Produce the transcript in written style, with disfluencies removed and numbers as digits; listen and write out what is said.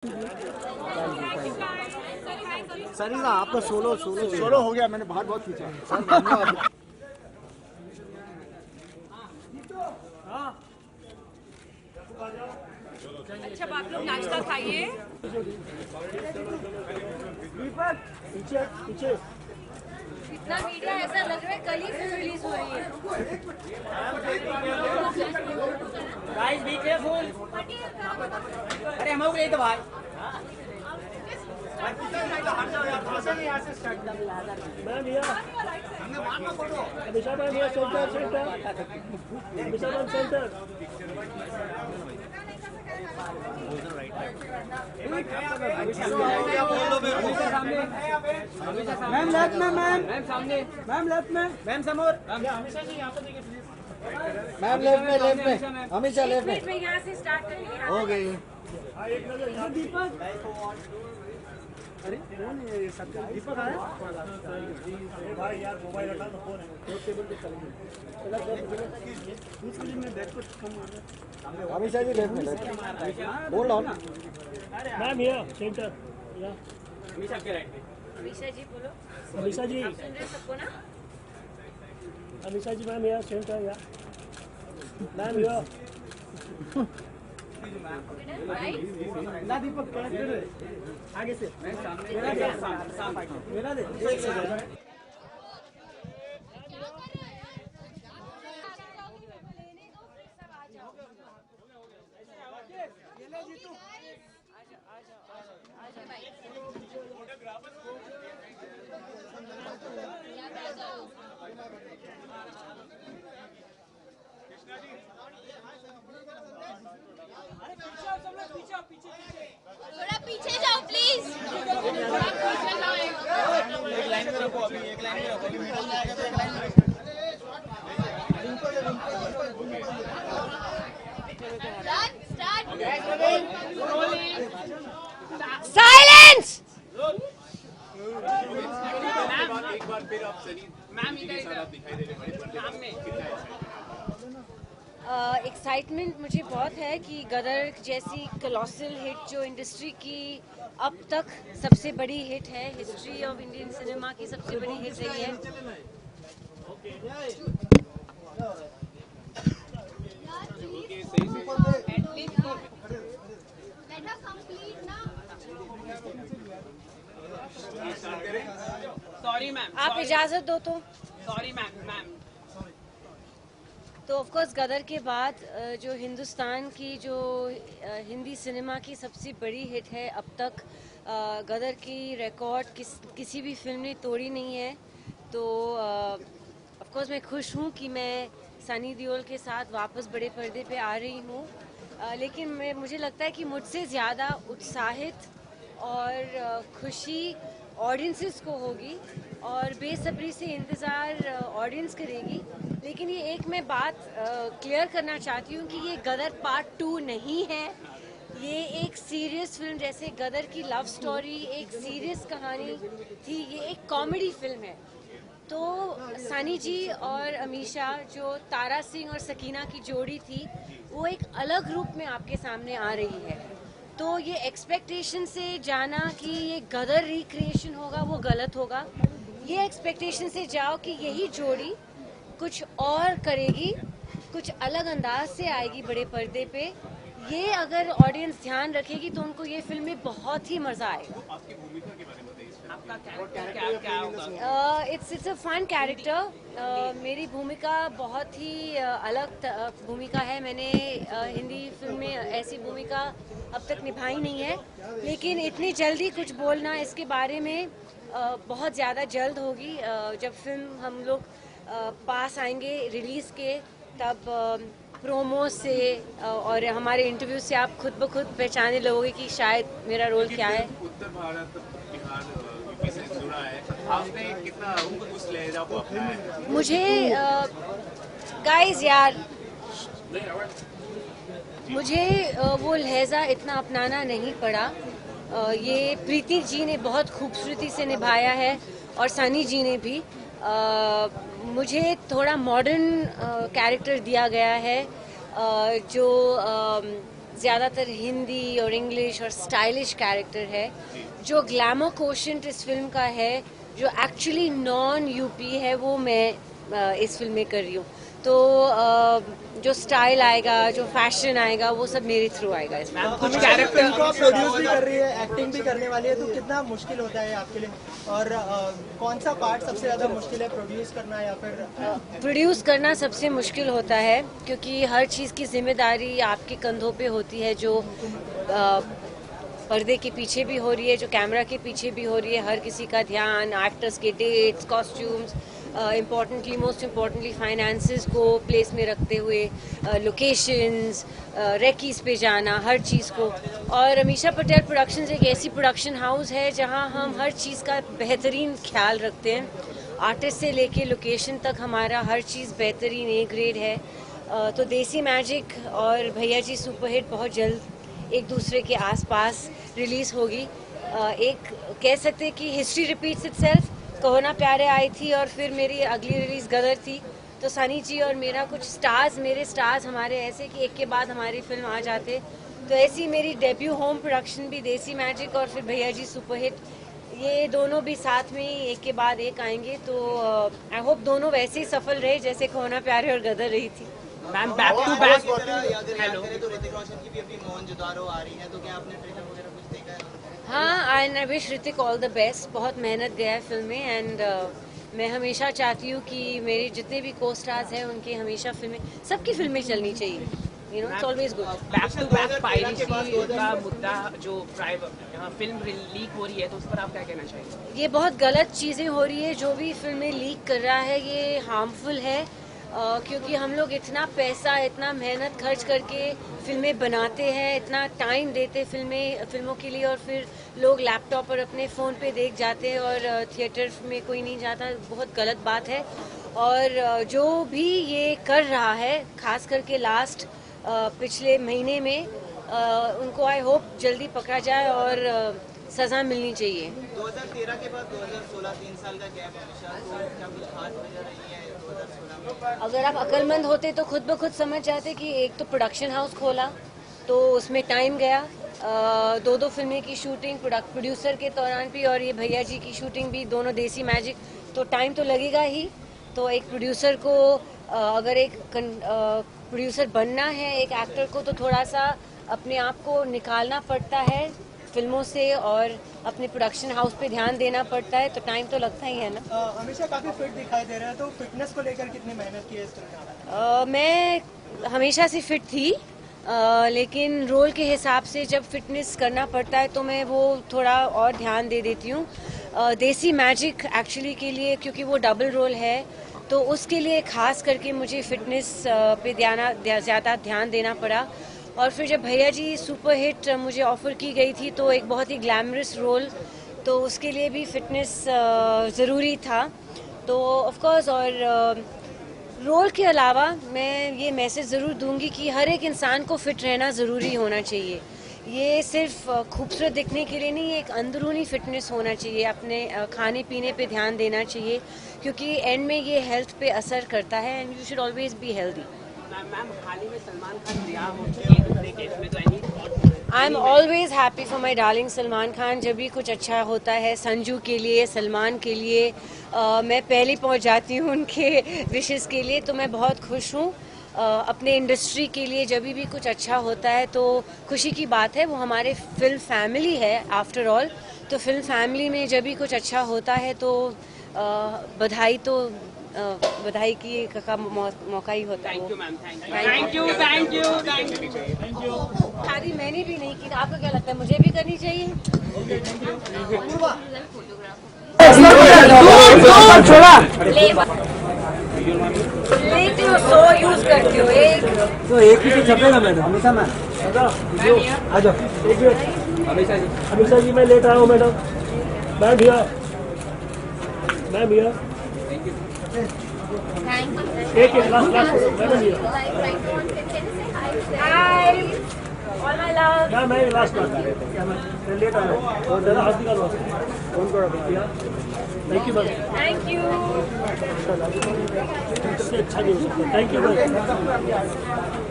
Sir ना आपका solo हो गया। मैंने बहुत खींचा सर, धन्यवाद। अच्छा आप लोग नाश्ता खाइए। पीछे इतना मीडिया ऐसा लग रहा है कल ही फिल्म रिलीज हो रही है। Guys be careful. अरे हम लोग यही तो भाई मैम भैया अभिषा मैम भैया centre Abhisha ma'am centre ma'am left में मैम सामने मैम लेफ्ट में मैम समोर हमेशा जी यहाँ पे देखिए प्लीज मैम लेफ्ट में हमेशा लेफ्ट में यहाँ से स्टार्ट करेंगे। हो गई। एक नजर यहाँ दीपक अरे कौन है ये सब दीपक आया भाई यार मोबाइल हटा दो फोन है टेबल पे चलेंगे दूसरी में बैठ को कम हो गया हमेशा जी लेफ्ट में बोल रहा हूँ ना। मैम भैया सेंटर या हमेशा आपके राइट में। अमीषा जी बोलो। अभिषा जी आप सुन रहे सबको ना? अभिषा जी मैम भैया सेंटर या मैम भैया राइट ना दीपक आगे से मेरा दे थोड़ा पीछे जाओ प्लीज। एक लाइन में रखो अभी, एक लाइन में रखो अभी मिडल में आएगा तो एक लाइन में साइलेंस। एक बार फिर आप सनी मैम इधर दिखाई दे रहे हैं सामने। एक्साइटमेंट मुझे बहुत है कि गदर जैसी कॉलोसल हिट जो इंडस्ट्री की अब तक सबसे बड़ी हिट है, हिस्ट्री ऑफ इंडियन सिनेमा की सबसे बड़ी हिट रही है। सॉरी मैम, आप इजाजत दो तो। Sorry ma'am. तो ऑफ कोर्स गदर के बाद जो हिंदुस्तान की जो हिंदी सिनेमा की सबसे बड़ी हिट है अब तक, गदर की रिकॉर्ड किसी भी फिल्म ने तोड़ी नहीं है। तो ऑफ कोर्स मैं खुश हूँ कि मैं सनी देओल के साथ वापस बड़े पर्दे पे आ रही हूँ, लेकिन मुझे लगता है कि मुझसे ज़्यादा उत्साहित और खुशी ऑडियंसेस को होगी और बेसब्री से इंतज़ार ऑडियंस करेगी। लेकिन ये एक मैं बात क्लियर करना चाहती हूँ कि ये गदर पार्ट 2 नहीं है। ये एक सीरियस फिल्म, जैसे गदर की लव स्टोरी एक सीरियस कहानी थी, ये एक कॉमेडी फिल्म है। तो सनी जी और अमीषा जो तारा सिंह और सकीना की जोड़ी थी, वो एक अलग रूप में आपके सामने आ रही है। तो ये एक्सपेक्टेशन से जाना कि ये गदर रिक्रिएशन होगा वो गलत होगा। ये एक्सपेक्टेशन से जाओ कि यही जोड़ी कुछ और करेगी, कुछ अलग अंदाज से आएगी बड़े पर्दे पे। ये अगर ऑडियंस ध्यान रखेगी तो उनको ये फिल्म में बहुत ही मजा आएगा। आपकी भूमिका के बारे में बताइए। आपका कैरेक्टर क्या होगा? It's a fun character. मेरी भूमिका बहुत ही अलग भूमिका है। मैंने हिंदी फिल्म में ऐसी भूमिका अब तक निभाई नहीं है, लेकिन इतनी जल्दी कुछ बोलना इसके बारे में बहुत ज़्यादा जल्द होगी। जब फिल्म हम लोग पास आएंगे रिलीज़ के, तब प्रोमो से और हमारे इंटरव्यू से आप खुद ब खुद पहचानने लगोगे कि शायद मेरा रोल क्या है। उत्तर भारत बिहार यूपी से जुड़ा है, आपने कितना उस लहजा को अपनाया है? मुझे गाइस यार मुझे वो लहजा इतना अपनाना नहीं पड़ा। ये प्रीति जी ने बहुत खूबसूरती से निभाया है और सनी जी ने भी। मुझे थोड़ा मॉडर्न कैरेक्टर दिया गया है जो ज़्यादातर हिंदी और इंग्लिश और स्टाइलिश कैरेक्टर है। जो ग्लैमर कोशेंट इस फिल्म का है, जो एक्चुअली नॉन यूपी है, वो मैं इस फिल्म में कर रही हूँ। तो जो स्टाइल आएगा, जो फैशन आएगा, वो सब मेरे थ्रू आएगा इसमें। कुछ कैरेक्टर को प्रोड्यूस भी कर रही है, एक्टिंग भी करने वाली है, तो कितना मुश्किल होता है आपके लिए? और कौन सा पार्ट सबसे ज़्यादा मुश्किल है, प्रोड्यूस करना या फिर? प्रोड्यूस करना सबसे मुश्किल होता है, क्योंकि हर चीज़ की जिम्मेदारी आपके कंधों पे होती है, जो पर्दे के पीछे भी हो रही है, जो कैमरा के पीछे भी हो रही है। हर किसी का ध्यान, एक्टर्स के dates, costumes, most importantly finances को प्लेस में रखते हुए, लोकेशंस, रेकीज पे जाना, हर चीज़ को। और अमीषा पटेल प्रोडक्शंस एक ऐसी प्रोडक्शन हाउस है जहां हम हर चीज़ का बेहतरीन ख्याल रखते हैं। आर्टिस्ट से लेके लोकेशन तक हमारा हर चीज़ बेहतरीन ए ग्रेड है। तो देसी मैजिक और भैया जी सुपरहिट बहुत जल्द एक दूसरे के आसपास रिलीज़ होगी। एक कह सकते हैं कि हिस्ट्री रिपीट्स इटसेल्फ। कहो ना प्यारे आई थी और फिर मेरी अगली रिलीज गदर थी। तो सनी जी और मेरा कुछ स्टार्स, मेरे स्टार्स हमारे ऐसे कि एक के बाद हमारी फिल्म आ जाते। तो ऐसी मेरी डेब्यू होम प्रोडक्शन भी देसी मैजिक और फिर भैया जी सुपरहिट, ये दोनों भी साथ में ही एक के बाद एक आएंगे। तो आई होप दोनों वैसे ही सफल रहे जैसे कहो ना प्यारे और गदर रही थी। Ma'am back to back hello तो ऋतिक रोशन की भी अपनी मोहन जुदारो आ रही है, तो क्या आपने ट्रेलर वगैरह कुछ देखा है? हाँ, I wish Hrithik all the best. बहुत मेहनत गया है फिल्म में एंड मैं हमेशा चाहती हूँ कि मेरे जितने भी को स्टार्स हैं उनकी हमेशा फिल्में, सबकी फिल्में चलनी चाहिए। You know, it's always good. Back to back piracy का मुद्दा जो फिल्म लीक हो रही है, तो उस पर आप क्या कहना चाहेंगे? ये बहुत गलत चीज़ें हो रही है। जो भी फिल्में लीक कर रहा है ये हार्मफुल है, क्योंकि हम लोग इतना पैसा, इतना मेहनत खर्च करके फिल्में बनाते हैं, इतना टाइम देते फिल्मों के लिए, और फिर लोग लैपटॉप पर अपने फ़ोन पे देख जाते हैं और थिएटर में कोई नहीं जाता। बहुत गलत बात है। और जो भी ये कर रहा है, खास करके लास्ट पिछले महीने में, उनको आई होप जल्दी पकड़ा जाए और सज़ा मिलनी चाहिए। 2013 के बाद 2016 3 साल का गैप हमेशा, तो क्या कुछ खास वजह रही है 2016 में? अगर आप अक्लमंद होते तो खुद ब खुद समझ जाते कि एक तो प्रोडक्शन हाउस खोला तो उसमें टाइम गया, दो फिल्में की शूटिंग प्रोड्यूसर के दौरान भी, और ये भैया जी की शूटिंग भी, दोनों देसी मैजिक, तो टाइम तो लगेगा ही। तो एक प्रोड्यूसर को अगर एक प्रोड्यूसर बनना है एक एक्टर को, तो थोड़ा सा अपने आप को निकालना पड़ता है फिल्मों से और अपने प्रोडक्शन हाउस पे ध्यान देना पड़ता है। तो टाइम तो लगता ही है ना। हमेशा काफी फिट दिखाई दे रहा है, तो फिटनेस को लेकर कितनी मेहनत की है इस फिल्म में? मैं हमेशा से फिट थी, लेकिन रोल के हिसाब से जब फिटनेस करना पड़ता है तो मैं वो थोड़ा और ध्यान दे देती हूँ। देसी मैजिक एक्चुअली के लिए, क्योंकि वो डबल रोल है, तो उसके लिए खास करके मुझे फिटनेस पे ज़्यादा ध्यान देना पड़ा। और फिर जब भैया जी सुपरहिट मुझे ऑफर की गई थी, तो एक बहुत ही ग्लैमरस रोल, तो उसके लिए भी फिटनेस ज़रूरी था। तो ऑफ कोर्स, और रोल के अलावा मैं ये मैसेज ज़रूर दूंगी कि हर एक इंसान को फिट रहना ज़रूरी होना चाहिए। ये सिर्फ खूबसूरत दिखने के लिए नहीं, एक अंदरूनी फिटनेस होना चाहिए। अपने खाने पीने पे ध्यान देना चाहिए, क्योंकि एंड में ये हेल्थ पे असर करता है and you should always be healthy. Ma'am हाल ही में सलमान खान रिहा हो चुके हैं दूसरे केस में, तो I am always happy for my darling Salman Khan. जब भी कुछ अच्छा होता है संजू के लिए, सलमान के लिए, मैं पहले पहुंच जाती हूं उनके विशेस के लिए। तो मैं बहुत खुश हूं। अपने इंडस्ट्री के लिए जब भी कुछ अच्छा होता है तो खुशी की बात है। वो हमारे फिल्म फैमिली है आफ्टर ऑल। तो फिल्म फैमिली में जब भी कुछ अच्छा होता है तो बधाई की का मौका ही होता है। Thank you ma'am, thank you. शादी मैंने भी नहीं की, आपको क्या लगता है मुझे भी करनी चाहिए? लेती हो सो यूज करती हो एक, तो एक ही छपेगा मैडम हमेशा। मैं आ जाओ हमेशा जी। मैं लेट आया हूँ मैडम। मैम भैया, मैम भैया, एक लास्ट मैडम भैया। Hi all my love. मैं लास्ट मैं लेट आया हूँ और ज़्यादा हाथ निकालो फोन करो भैया। Thank you ma'am. Thank you. अच्छा नहीं हो सकता। Thank you ma'am.